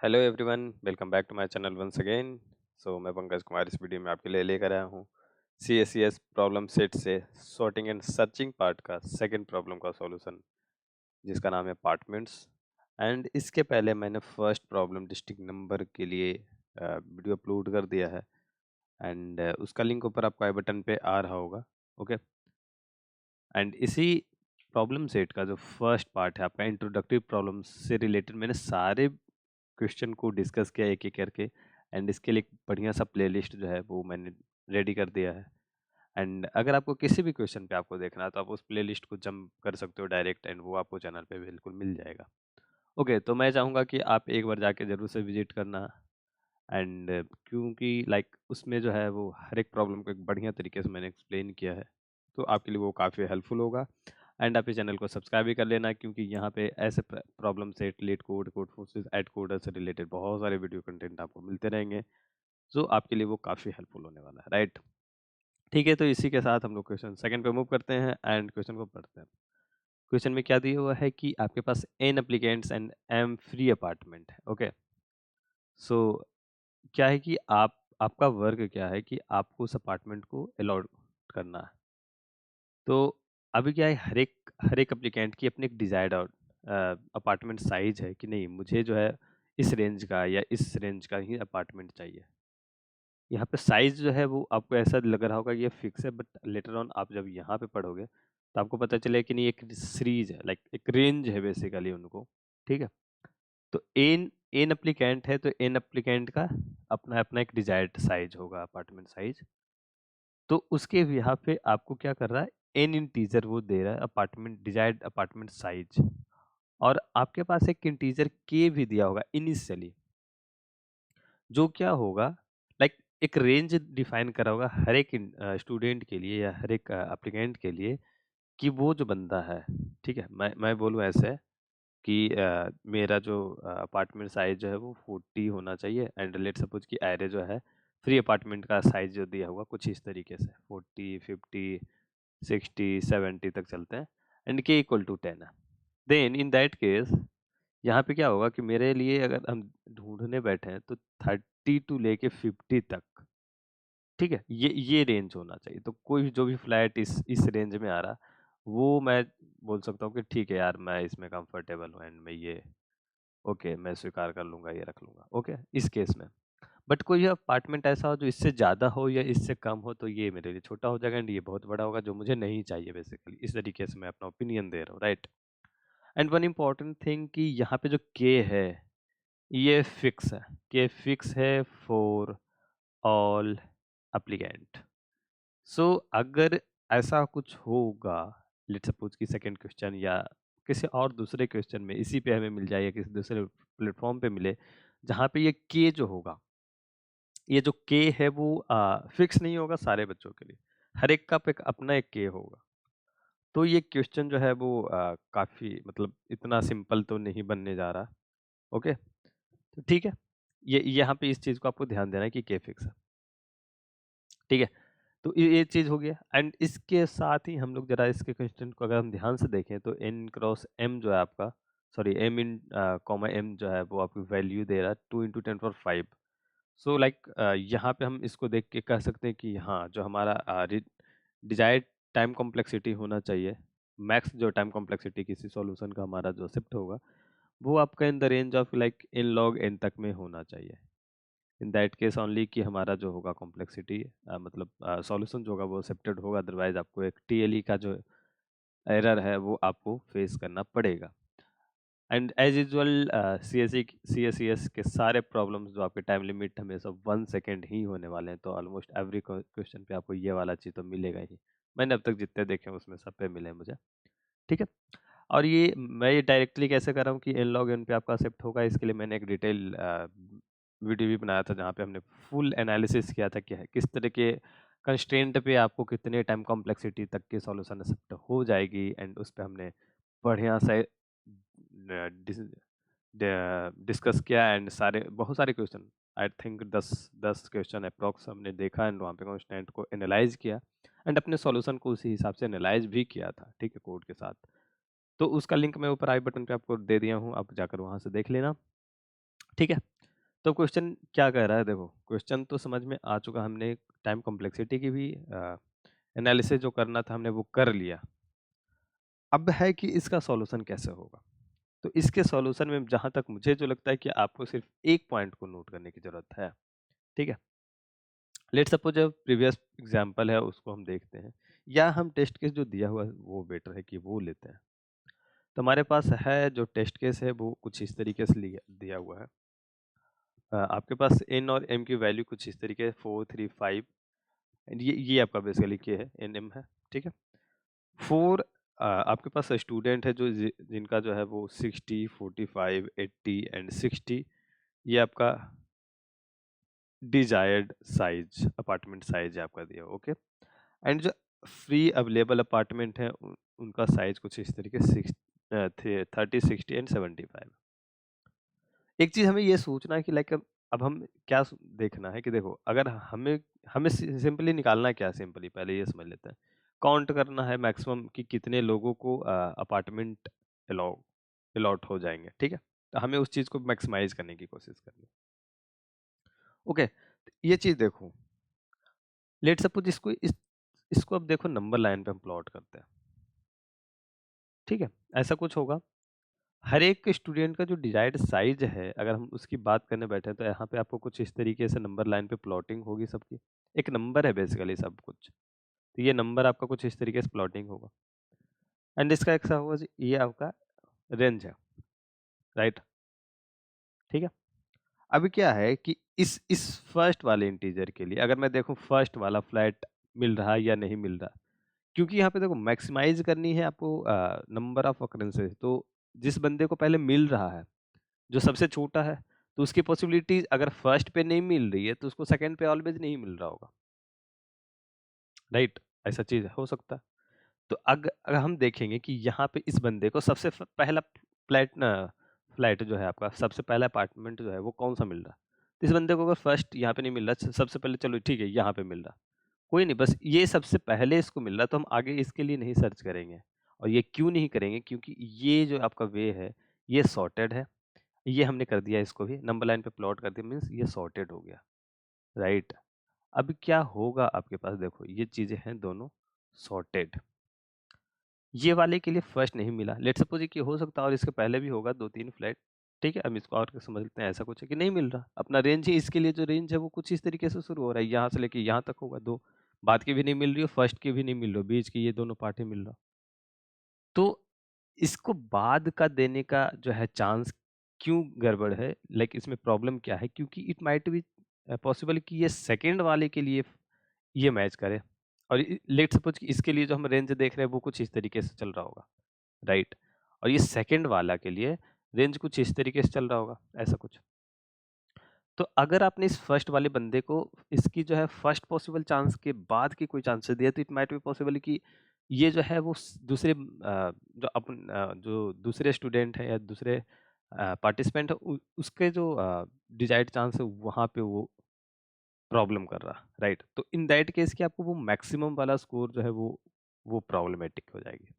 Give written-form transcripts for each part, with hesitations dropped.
Hello everyone, welcome back to my channel once again. मैं पंकज कुमार इस video में आपके लिए लेकर आया हूँ CSCS प्रॉब्लम सेट से सॉर्टिंग एंड सर्चिंग पार्ट का सेकंड प्रॉब्लम का सॉल्यूशन, जिसका नाम है अपार्टमेंट्स। एंड इसके पहले मैंने फर्स्ट प्रॉब्लम डिस्ट्रिक्ट नंबर के लिए वीडियो अपलोड कर दिया है। एंड उसका लिंक ऊपर आपको आई बटन पे आ रहा होगा। ओके। एंड इसी प्रॉब्लम सेट का जो फर्स्ट पार्ट है आपका इंट्रोडक्टिव प्रॉब्लम से रिलेटेड, मैंने सारे क्वेश्चन को डिस्कस किया एक एक करके। एंड इसके लिए एक बढ़िया सा प्लेलिस्ट जो है वो मैंने रेडी कर दिया है। एंड अगर आपको किसी भी क्वेश्चन पे आपको देखना है तो आप उस प्लेलिस्ट को जंप कर सकते हो डायरेक्ट, एंड वो आपको चैनल पे बिल्कुल मिल जाएगा। ओके, तो मैं चाहूँगा कि आप एक बार जाके ज़रूर से विजिट करना। एंड क्योंकि लाइक उसमें जो है वो हर एक प्रॉब्लम को एक बढ़िया तरीके से मैंने एक्सप्लेन किया है, तो आपके लिए वो काफ़ी हेल्पफुल होगा। एंड आप इस चैनल को सब्सक्राइब भी कर लेना, क्योंकि यहाँ पे ऐसे problem set, LeetCode, Codeforces, AtCoder से रिलेटेड बहुत सारे वीडियो कंटेंट आपको मिलते रहेंगे, जो आपके लिए वो काफ़ी हेल्पफुल होने वाला है। राइट। ठीक है, तो इसी के साथ हम लोग क्वेश्चन सेकंड पे मूव करते हैं एंड क्वेश्चन को पढ़ते हैं। क्वेश्चन में क्या दिया हुआ है कि आपके पास n applicants and m free apartment है। ओके। सो क्या है कि आपका वर्क क्या है कि आपको उस अपार्टमेंट को अलॉट करना है। तो अभी क्या है, हर एक एप्लीकेंट की अपनी एक डिजायर्ड अपार्टमेंट साइज है कि नहीं, मुझे जो है इस रेंज का या इस रेंज का ही अपार्टमेंट चाहिए। यहाँ पे साइज जो है वो आपको ऐसा लग रहा होगा ये फिक्स है, बट लेटर ऑन आप जब यहाँ पे पढ़ोगे तो आपको पता चले कि नहीं, एक सीरीज है, लाइक एक रेंज है बेसिकली उनको। ठीक है। तो एन एन एप्लीकेंट है तो एन एप्लीकेंट का अपना अपना एक डिजायर्ड साइज होगा, अपार्टमेंट साइज। तो उसके यहाँ पे आपको क्या कर रहा है, एन इंटीजर वो दे रहा है अपार्टमेंट डिजायर्ड अपार्टमेंट साइज। और आपके पास एक इंटीजर के भी दिया होगा इनिशियली, जो क्या होगा, लाइक एक रेंज डिफाइन करा होगा हर एक स्टूडेंट के लिए या हर एक एप्लीकेंट के लिए, कि वो जो बंदा है, ठीक है, मैं बोलूँ ऐसे कि मेरा जो अपार्टमेंट साइज जो है वो 40 होना चाहिए। एंड लेट सपोज कि एरे जो है फ्री अपार्टमेंट का साइज जो दिया हुआ कुछ इस तरीके से 40, 50, 60, 70 तक चलते हैं। एंड के इक्वल टू 10 है। देन इन दैट केस यहाँ पे क्या होगा कि मेरे लिए अगर हम ढूंढने बैठे हैं तो 30 टू लेके 50 तक, ठीक है, ये रेंज होना चाहिए। तो कोई भी जो भी फ्लैट इस रेंज में आ रहा, वो मैं बोल सकता हूँ कि ठीक है यार, मैं इसमें कंफर्टेबल हूँ एंड मैं ये ओके, मैं स्वीकार कर लूंगा, ये रख लूंगा। ओके, इस केस में। बट कोई अपार्टमेंट ऐसा हो जो इससे ज़्यादा हो या इससे कम हो, तो ये मेरे लिए छोटा हो जाएगा एंड ये बहुत बड़ा होगा, जो मुझे नहीं चाहिए बेसिकली। इस तरीके से मैं अपना ओपिनियन दे रहा हूँ। Right. And one important thing कि यहाँ पे जो के है ये फिक्स है। के फिक्स है फॉर ऑल एप्लीकेंट। सो अगर ऐसा कुछ होगा, लेट्स सपोज कि सेकंड क्वेश्चन या किसी और दूसरे क्वेश्चन में इसी पे हमें मिल जाए या किसी दूसरे प्लेटफॉर्म पे मिले, जहाँ पे ये के जो होगा, ये जो के है वो फिक्स नहीं होगा सारे बच्चों के लिए, हर एक का एक अपना एक के होगा। तो ये क्वेश्चन जो है वो काफ़ी मतलब इतना सिंपल तो नहीं बनने जा रहा। ओके, तो ठीक है, ये यहाँ पे इस चीज़ को आपको ध्यान देना है कि के फिक्स है। ठीक है, तो ये चीज़ हो गया। एंड इसके साथ ही हम लोग जरा इसके क्वेश्चन को अगर हम ध्यान से देखें तो एन क्रॉस एम जो है आपका, सॉरी एम इन कॉमा एम जो है वो आपको वैल्यू दे रहा है 2 × 10⁵। सो लाइक यहाँ पे हम इसको देख के कह सकते हैं कि हाँ, जो हमारा डिजायर्ड टाइम कॉम्प्लेक्सिटी होना चाहिए, मैक्स जो टाइम कॉम्प्लेक्सिटी किसी सॉल्यूशन का हमारा जो शिफ्ट होगा, वो आपका in the range of like in log n तक में होना चाहिए। इन दैट केस ओनली कि हमारा जो होगा कॉम्प्लेक्सिटी मतलब सॉल्यूशन जो होगा वो एक्सेप्टेड होगा, अदरवाइज आपको एक टीएलई का जो एरर है वो आपको फेस करना पड़ेगा। एंड एज यूजुअल CSES के सारे प्रॉब्लम्स जो आपके टाइम लिमिट हमेशा 1 सेकेंड ही होने वाले हैं, तो ऑलमोस्ट एवरी क्वेश्चन पे आपको ये वाला चीज़ तो मिलेगा ही। मैंने अब तक जितने देखे हैं उसमें सब पे मिले हैं मुझे। ठीक है। और ये डायरेक्टली कैसे कर रहा हूँ कि इन लॉग इन पे आपका शिफ्ट होगा, इसके लिए मैंने एक डिटेल वीडियो भी बनाया था जहाँ पे हमने फुल एनालिसिस किया था कि किस तरह के कंस्ट्रेंट पे आपको कितने टाइम कॉम्प्लेक्सिटी तक की सॉल्यूशन शिफ्ट हो जाएगी। एंड उस पे हमने बढ़िया से डिस्कस किया। एंड बहुत सारे question, I think 10 question approx हमने देखा एंड वहाँ पे कंस्टेंट को एनालाइज किया एंड अपने सॉल्यूशन को उसी हिसाब से एनालाइज भी किया था, ठीक है, कोड के साथ। तो उसका लिंक मैं ऊपर आई बटन पे आपको दे दिया हूँ, आप जाकर वहाँ से देख लेना। ठीक है। तो क्वेश्चन क्या कह रहा है, देखो क्वेश्चन तो समझ में आ चुका, हमने टाइम कॉम्प्लेक्सिटी की भी एनालिसिस जो करना था हमने वो कर लिया। अब है कि इसका सॉल्यूशन कैसे होगा। तो इसके सॉल्यूशन में जहाँ तक मुझे जो लगता है कि आपको सिर्फ एक पॉइंट को नोट करने की ज़रूरत है, ठीक है? लेट्स सपोज जो प्रीवियस एग्जांपल है उसको हम देखते हैं, या हम टेस्ट केस जो दिया हुआ है वो बेटर है कि वो लेते हैं। तो हमारे पास है जो टेस्ट केस है वो कुछ इस तरीके से लिया दिया हुआ है। आपके पास n और m की वैल्यू कुछ इस तरीके से 4, 3, 5, ये आपका बेसिकली क्या है, nm है, ठीक है? 4 आपके पास स्टूडेंट है जो जिनका जो है वो 60, 45, 80 एंड 60, ये आपका डिजायर्ड साइज, अपार्टमेंट साइज है आपका दिया, ओके? एंड जो फ्री अवेलेबल अपार्टमेंट है उनका साइज कुछ इस तरीके से 30, 60 एंड 75। एक चीज हमें ये सोचना है कि लाइक अब हम क्या देखना है कि देखो, अगर हमें हमें सिंपली निकालना है, क्या सिंपली पहले ये समझ लेते हैं। काउंट करना है मैक्सिमम कि कितने लोगों को अपार्टमेंट अलॉट हो जाएंगे, ठीक है? तो हमें उस चीज को मैक्सिमाइज करने की कोशिश करनी है, ओके? ये चीज देखो, लेट सपोज इसको अब देखो नंबर लाइन पे हम प्लॉट करते हैं, ठीक है? ऐसा कुछ होगा, हर एक स्टूडेंट का जो डिजायर्ड साइज है अगर हम उसकी बात करने बैठे तो यहाँ पे आपको कुछ इस तरीके से नंबर लाइन पे प्लॉटिंग होगी सबकी। एक नंबर है बेसिकली सब कुछ, तो ये नंबर आपका कुछ इस तरीके से प्लॉटिंग होगा एंड इसका एक सा होगा ये आपका रेंज है, राइट? ठीक है। अभी क्या है कि इस फर्स्ट वाले इंटीजर के लिए अगर मैं देखूं फर्स्ट वाला फ्लैट मिल रहा है या नहीं मिल रहा, क्योंकि यहाँ पे देखो मैक्सिमाइज करनी है आपको नंबर ऑफ अकरेंसेस, तो जिस बंदे को पहले मिल रहा है जो सबसे छोटा है, तो उसकी पॉसिबिलिटी अगर फर्स्ट पे नहीं मिल रही है तो उसको सेकंड पे ऑलवेज नहीं मिल रहा होगा, राइट? ऐसा चीज हो सकता है। तो अगर हम देखेंगे कि यहाँ पे इस बंदे को सबसे पहला फ्लैट जो है आपका, सबसे पहला अपार्टमेंट जो है वो कौन सा मिल रहा है, तो इस बंदे को अगर फर्स्ट यहाँ पे नहीं मिल रहा, सबसे पहले चलो ठीक है यहाँ पे मिल रहा, कोई नहीं, बस ये सबसे पहले इसको मिल रहा तो हम आगे इसके लिए नहीं सर्च करेंगे। और ये क्यों नहीं करेंगे, क्योंकि ये जो आपका वे है ये सॉर्टेड है, ये हमने कर दिया, इसको भी नंबर लाइन पे प्लॉट कर दिया, मीन्स ये सॉर्टेड हो गया, राइट? अब क्या होगा आपके पास, देखो ये चीजें हैं दोनों सॉर्टेड, ये वाले के लिए फर्स्ट नहीं मिला, लेट सपोज कि हो सकता है और इसके पहले भी होगा 2-3 फ्लैट, ठीक है? हम इसको और समझ लेते हैं, ऐसा कुछ है कि नहीं मिल रहा, अपना रेंज है, इसके लिए जो रेंज है वो कुछ इस तरीके से शुरू हो रहा है, यहाँ से लेके यहाँ तक होगा, दो बाद की भी नहीं मिल रही हो, फर्स्ट की भी नहीं मिल रही हो, बीच की ये दोनों पार्टी मिल रहा, तो इसको बाद का देने का जो है चांस क्यों गड़बड़ है, लाइक इसमें प्रॉब्लम क्या है, क्योंकि इट माइट बी पॉसिबल कि ये सेकंड वाले के लिए ये मैच करे, और लेट सपोज कि इसके लिए जो हम रेंज देख रहे हैं वो कुछ इस तरीके से चल रहा होगा, राइट? और ये सेकंड वाला के लिए रेंज कुछ इस तरीके से चल रहा होगा, ऐसा कुछ। तो अगर आपने इस फर्स्ट वाले बंदे को इसकी जो है फर्स्ट पॉसिबल चांस के बाद की कोई चांसेस दिया, तो इट माइट बी पॉसिबल कि ये जो है वो दूसरे जो दूसरे स्टूडेंट है या दूसरे पार्टिसिपेंट है उसके जो डिजायर्ड चांस है वहाँ पे वो प्रॉब्लम कर रहा, राइट? तो इन दैट केस कि आपको वो मैक्सिमम वाला स्कोर जो है वो प्रॉब्लमेटिक हो जाएगी।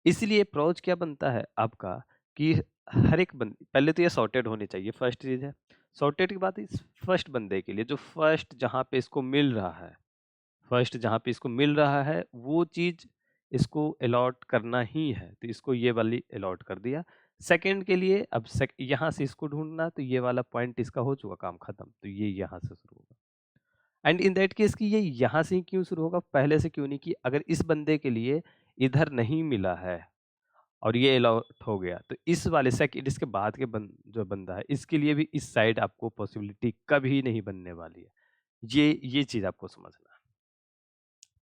इसलिए अप्रोच क्या बनता है आपका कि हर एक बंदे पहले तो ये सॉर्टेड होनी चाहिए, फर्स्ट चीज है। सॉर्टेड के बाद इस फर्स्ट बंदे के लिए जो फर्स्ट जहाँ पे इसको मिल रहा है, फर्स्ट जहाँ पे इसको मिल रहा है वो चीज इसको अलॉट करना ही है, तो इसको ये वाली अलॉट कर दिया। सेकंड के लिए अब यहाँ से इसको ढूंढना, तो ये वाला पॉइंट इसका हो चुका, काम खत्म, तो ये यहाँ से शुरू होगा। एंड इन दैट केस कि ये यहाँ से ही क्यों शुरू होगा, पहले से क्यों नहीं, कि अगर इस बंदे के लिए इधर नहीं मिला है और ये अलॉट हो गया, तो इस वाले सेकंड इसके बाद के जो बंदा है इसके लिए भी इस साइड आपको पॉसिबिलिटी कभी नहीं बनने वाली है। ये चीज आपको समझना है।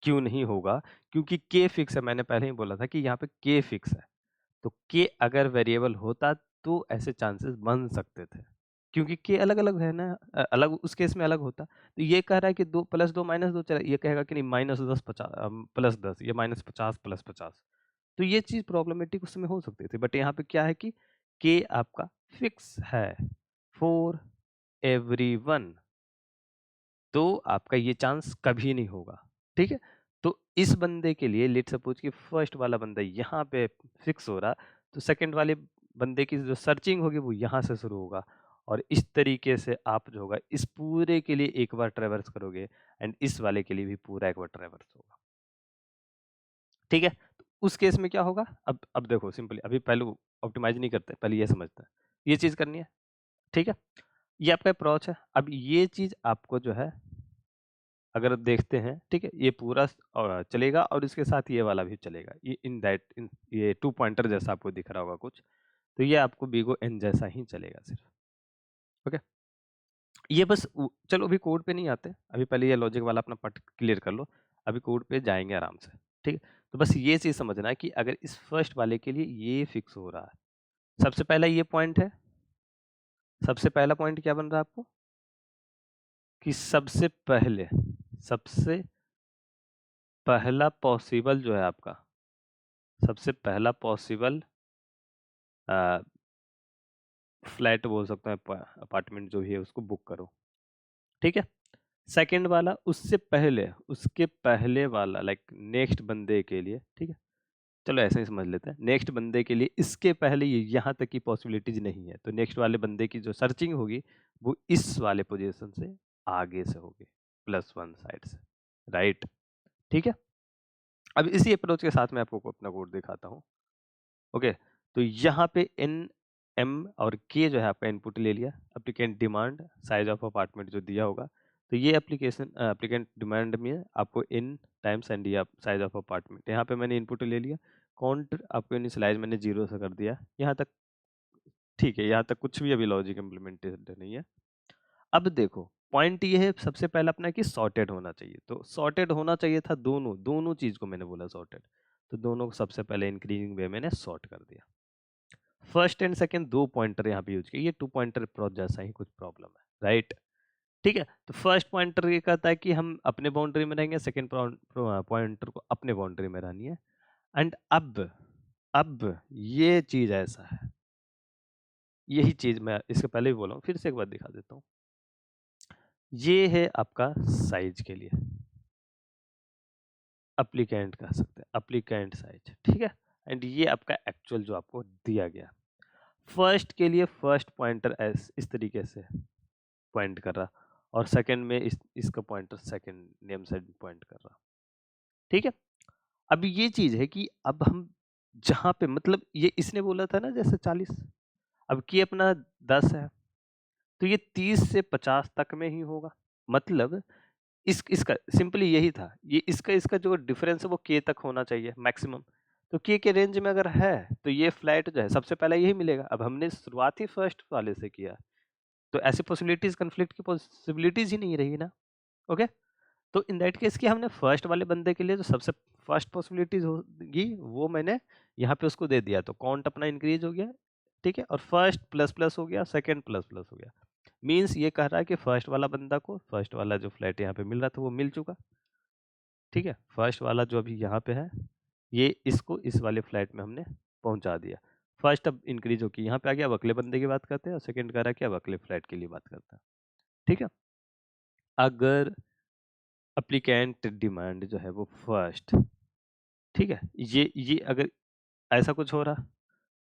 क्यों नहीं होगा, क्योंकि के फिक्स है, मैंने पहले ही बोला था कि यहाँ पे के फिक्स है, तो के अगर वेरिएबल होता तो ऐसे चांसेस बन सकते थे, क्योंकि के अलग अलग है ना, अलग उस केस में अलग होता। तो ये कह रहा है कि 2+2 -2 चला, ये कहेगा कि नहीं -10 +10, ये -50 +50, तो ये चीज प्रॉब्लमेटिक उस समय हो सकती थी, बट यहाँ पे क्या है कि के आपका फिक्स है फॉर एवरीवन, तो आपका ये चांस कभी नहीं होगा, ठीक है? तो इस बंदे के लिए लेट सपोज कि फर्स्ट वाला बंदा यहाँ पे फिक्स हो रहा, तो सेकंड वाले बंदे की जो सर्चिंग होगी वो यहाँ से शुरू होगा, और इस तरीके से आप जो होगा इस पूरे के लिए एक बार ट्रेवर्स करोगे एंड इस वाले के लिए भी पूरा एक बार ट्रेवर्स होगा। ठीक है, तो उस केस में क्या होगा, अब देखो सिंपली, अभी पहले ऑप्टिमाइज नहीं करते, पहले ये समझते हैं, ये चीज करनी है। ठीक है, ये आपका अप्रोच है। अब ये चीज आपको जो है अगर देखते हैं, ठीक है, ये पूरा चलेगा और इसके साथ ये वाला भी चलेगा, ये इन ये 2 पॉइंटर जैसा आपको दिख रहा होगा कुछ, तो ये आपको बिगो एन जैसा ही चलेगा सिर्फ। ओके, ये बस चलो अभी कोड पे नहीं आते, अभी पहले ये लॉजिक वाला अपना पार्ट क्लियर कर लो, अभी कोड पे जाएंगे आराम से। ठीक है, तो बस ये चीज समझना है कि अगर इस फर्स्ट वाले के लिए ये फिक्स हो रहा है, सबसे पहला ये पॉइंट है, सबसे पहला पॉइंट क्या बन रहा है आपको कि सबसे पहला पॉसिबल जो है आपका, सबसे पहला पॉसिबल फ्लैट बोल सकते हैं, अपार्टमेंट जो भी है उसको बुक करो। ठीक है, सेकंड वाला उससे पहले, उसके पहले वाला लाइक नेक्स्ट बंदे के लिए, ठीक है, चलो ऐसे ही समझ लेते हैं, नेक्स्ट बंदे के लिए इसके पहले ये यहाँ तक की पॉसिबिलिटीज नहीं है, तो नेक्स्ट वाले बंदे की जो सर्चिंग होगी वो इस वाले पोजीशन से आगे से होगी, +1 साइड से, राइट। ठीक है, अब इसी अप्रोच के साथ मैं आपको अपना कोड दिखाता हूँ। ओके, तो यहाँ पे एन एम और के जो है आपका इनपुट ले लिया, applicant demand size of apartment जो दिया होगा, तो ये एप्लीकेंट डिमांड में आपको इन टाइम्स एंड ये साइज ऑफ अपार्टमेंट, यहाँ पे मैंने इनपुट ले लिया, काउंट आपको इनिशियलाइज मैंने 0 से कर दिया, यहाँ तक ठीक है, यहाँ तक कुछ भी अभी लॉजिक इम्प्लीमेंटेड नहीं है। अब देखो पॉइंट ये है सबसे पहला अपना कि सॉर्टेड होना चाहिए, तो सॉर्टेड होना चाहिए था, दोनों दोनों चीज को मैंने बोला सॉर्टेड, तो दोनों को सबसे पहले इंक्रीजिंग वे मैंने सॉर्ट कर दिया। फर्स्ट एंड सेकंड 2 पॉइंटर यहाँ पे यूज किया, ये 2 पॉइंटर अप्रोच जैसा ही कुछ प्रॉब्लम है, राइट। ठीक है, तो फर्स्ट पॉइंटर ये कहता है कि हम अपने बाउंड्री में रहेंगे, सेकंड पॉइंटर को अपने बाउंड्री में रहनी है। एंड अब ये चीज ऐसा है, यही चीज मैं इसके पहले भी बोला हूँ, फिर से एक बार दिखा देता हूँ। ये है आपका साइज के लिए, अप्लीकेंट कह सकते हैं, अप्लीकेंट साइज, ठीक है। एंड ये आपका एक्चुअल जो आपको दिया गया, फर्स्ट के लिए फर्स्ट पॉइंटर इस तरीके से पॉइंट कर रहा, और सेकंड में इसका pointer second name side point कर रहा। ठीक है, अब ये चीज है कि अब हम जहां पे मतलब ये इसने बोला था ना जैसे 40, अब की अपना 10 है, तो ये 30 से 50 तक में ही होगा, मतलब इसका सिंपली यही था, ये इसका इसका जो डिफरेंस है वो के तक होना चाहिए मैक्सिमम, तो के रेंज में अगर है तो ये फ्लैट जो है सबसे पहले यही मिलेगा। अब हमने शुरुआत ही फर्स्ट वाले से किया, तो ऐसी पॉसिबिलिटीज, कन्फ्लिक्ट की पॉसिबिलिटीज ही नहीं रही ना। ओके, तो इन दैट केस की हमने फर्स्ट वाले बंदे के लिए जो सबसे फर्स्ट पॉसिबिलिटीज होगी वो मैंने यहाँ पे उसको दे दिया, तो काउंट अपना इंक्रीज हो गया। ठीक है, और फर्स्ट प्लस प्लस हो गया, सेकंड प्लस प्लस हो गया, मींस ये कह रहा है कि फर्स्ट वाला बंदा को फर्स्ट वाला जो फ्लैट यहाँ पे मिल रहा था वो मिल चुका। ठीक है, फर्स्ट वाला जो अभी यहाँ पे है ये इसको इस वाले फ्लैट में हमने पहुंचा दिया। फर्स्ट अब इंक्रीज होकर यहाँ पे आ गया, अब अगले बंदे की बात करते हैं, और सेकंड कह रहा है कि अब अगले फ्लैट के लिए बात करते हैं। ठीक है, अगर अप्लीकेंट डिमांड जो है वो फर्स्ट, ठीक है, ये अगर ऐसा कुछ हो रहा,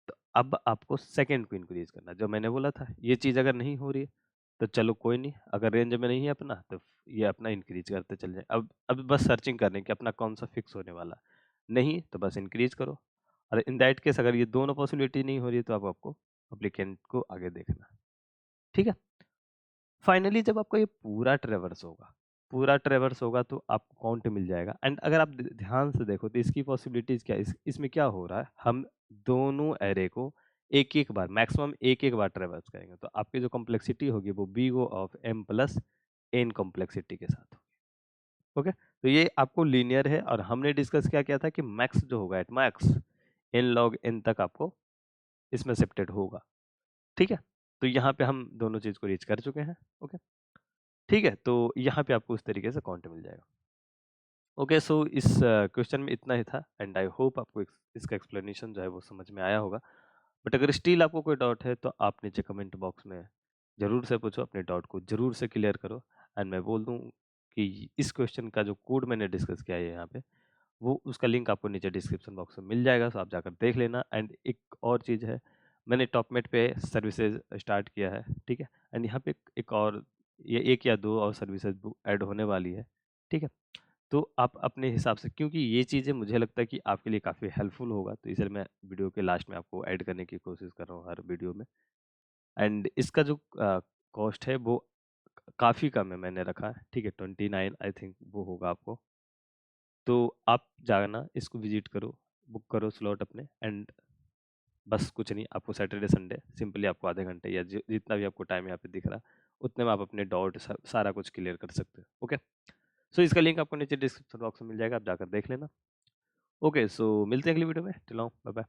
तो अब आपको सेकंड को इंक्रीज करना, जो मैंने बोला था, ये चीज अगर नहीं हो रही है तो चलो कोई नहीं, अगर रेंज में नहीं है अपना तो ये अपना इंक्रीज करते चल जाए। अब बस सर्चिंग करने की अपना कौन सा फिक्स होने वाला, नहीं तो बस इंक्रीज करो, और इन दैट केस अगर ये दोनों पॉसिबिलिटी नहीं हो रही है तो अब आपको अप्लीकेंट को आगे देखना। ठीक है, फाइनली जब आपका ये पूरा ट्रेवर्स होगा तो आपको काउंट मिल जाएगा। एंड अगर आप ध्यान से देखो तो इसकी पॉसिबिलिटीज क्या इसमें क्या हो रहा है, हम दोनों एरे को एक एक बार, मैक्सिमम एक एक बार ट्रेवर्स करेंगे, तो आपकी जो कॉम्प्लेक्सिटी होगी वो big O of M plus N complexity के साथ होगी। ओके, तो ये आपको लीनियर है, और हमने डिस्कस क्या किया था कि मैक्स जो होगा at max n log n तक आपको इसमें शिफ्टेड होगा। ठीक है, तो यहाँ पे हम दोनों चीज को रीच कर चुके हैं। ओके, ठीक है, तो यहाँ पे आपको उस तरीके से काउंट मिल जाएगा। ओके, सो इस क्वेश्चन में इतना ही था, एंड आई होप आपको इसका एक्सप्लेनेशन जो है वो समझ में आया होगा। बट अगर स्टिल आपको कोई डाउट है तो आप नीचे कमेंट बॉक्स में ज़रूर से पूछो, अपने डाउट को ज़रूर से क्लियर करो। एंड मैं बोल दूँ कि इस क्वेश्चन का जो कोड मैंने डिस्कस किया है यहाँ पे, वो उसका लिंक आपको नीचे डिस्क्रिप्शन बॉक्स में मिल जाएगा, सो आप जाकर देख लेना। एंड एक और चीज़ है, मैंने टॉपमेट पे सर्विसेज स्टार्ट किया है, ठीक है। एंड यहाँ पे एक और ये एक या दो और सर्विसेज ऐड होने वाली है, ठीक है। तो आप अपने हिसाब से, क्योंकि ये चीज़ें मुझे लगता है कि आपके लिए काफ़ी हेल्पफुल होगा, तो इसलिए मैं वीडियो के लास्ट में आपको ऐड करने की कोशिश कर रहा हूँ हर वीडियो में। एंड इसका जो कॉस्ट है वो काफ़ी कम है, मैंने रखा है, ठीक है। 29 आई थिंक वो होगा आपको। तो आप जाना, इसको विजिट करो, बुक करो स्लॉट अपने, एंड बस कुछ नहीं, आपको सैटरडे संडे सिंपली आपको आधे घंटे या जितना भी आपको टाइम यहाँ पे दिख रहा है, उतने में आप अपने डाउट सारा कुछ क्लियर कर सकते हो। ओके, सो इसका लिंक आपको नीचे डिस्क्रिप्शन बॉक्स में मिल जाएगा, आप जाकर देख लेना। ओके, सो मिलते हैं अगली वीडियो में, टिल नाउ बाय बाय।